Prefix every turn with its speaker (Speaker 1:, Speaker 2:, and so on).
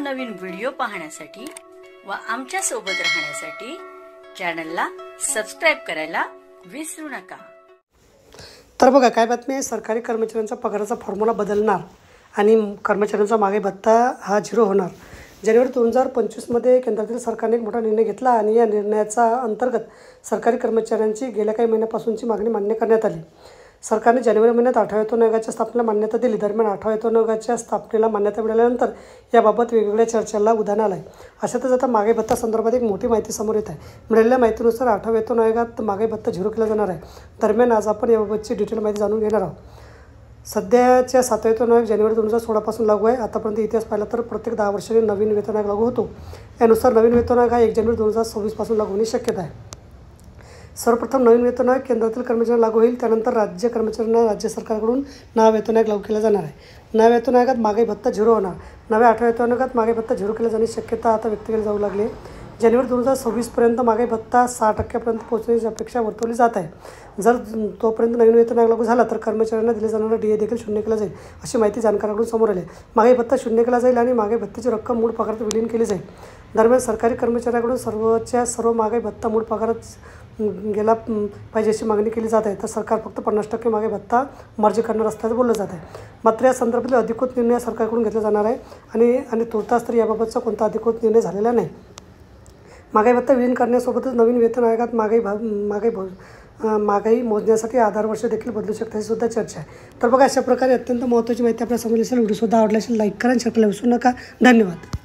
Speaker 1: नवनवीन व्हिडिओ पाहण्यासाठी व आमच्या सोबत राहण्यासाठी चॅनलला सबस्क्राइब करायला विसरू नका।
Speaker 2: तर बघा काय बातमी आहे, सरकारी कर्मचाऱ्यांचा पगाराचा फॉर्म्युला बदलणार आणि कर्मचाऱ्यांचा मागे भत्ता हा 0 होणार। जानेवारी 2025 मध्ये केंद्रातील सरकारने एक मोठा निर्णय घेतला आणि या निर्णयाचा अंतर्गत सरकारी कर्मचाऱ्यांची गेल्या काही महिन्यापासूनची मागणी मान्य करण्यात आली। सरकारने जानेवारी महिन्यात 8व्या वेतन आयोगाच्या स्थापनेला मान्यता दिली। दरम्यान 8व्या वेतन आयोगाच्या स्थापनेला मान्यता मिळाल्यानंतर याबाबत वेगवेगळ्या चर्चेला उधाण आलं आहे। अशातच आता मागे भत्ता संदर्भात एक मोठी माहिती समोर येत आहे। मिळालेल्या माहितीनुसार 8व्या वेतन आयोगात मागे भत्ता 0 केला जाणार आहे। दरम्यान आज आपण याबाबतची डिटेल माहिती जाणून घेणार आहोत। सध्याच्या 7व्या वेतन आयोग जानेवारी 2016 पासून लागू आहे। आतापर्यंत इतिहास पाहिला तर प्रत्येक 10 वर्षांनी नवीन वेतन आयोग लागू होतो। यानुसार नवीन वेतन आयोग हा 1 जानेवारी 2026 पासून लागू होण्याची शक्यता आहे। सर्वप्रथम नवीन वेतन आयोग केंद्रातील कर्मचाऱ्यांना लागू होईल, त्यानंतर राज्य कर्मचाऱ्यांना राज्य सरकारकडून नवा वेतन आयोग लागू केला जाणार आहे। नव्या वेतन आयोगात मागे भत्ता 0 होणार। नव्या 8व्या वेतन आयोगात मागे भत्ता 0 केला जाण्याची शक्यता आता व्यक्त केली जाऊ लागली आहे। जानेवारी 2026 पर्यंत मागे भत्ता 6% पोहोचण्याची अपेक्षा वर्तवली जात आहे। जर तोपर्यंत नवीन वेतन आयोग लागू झाला तर कर्मचाऱ्यांना दिले जाणारा DA देखील 0 केला जाईल, अशी माहिती जाणकारांकडून समोर आली। मागे भत्ता 0 केला जाईल आणि मागे भत्त्याची रक्कम मूळ पगारात विलीन केली जाईल। दरम्यान सरकारी कर्मचाऱ्यांकडून सर्व मागे भत्ता मूळ पगारात गेला पाहिजे अशी मागणी केली जात आहे। तर सरकार फक्त 50% मागे भत्ता मर्ज करणार असल्याचं बोललं जात आहे। मात्र या संदर्भातील अधिकृत निर्णय सरकारकडून घेतला जाणार आहे आणि तुर्तास तर याबाबतचा कोणता अधिकृत निर्णय झालेला नाही। महागाई भत्ता विलीन करण्यासोबतच नवीन वेतन आयोगात महागाई मोजण्यासाठी आधार वर्ष देखील बदलू शकते अशी सुद्धा चर्चा आहे। तर बघा अशा प्रकारे अत्यंत महत्त्वाची माहिती आपल्याला समजली असेल। व्हिडिओ सुद्धा आवडला असेल लाईक करा आणि शेअर करायला विसरू नका। धन्यवाद।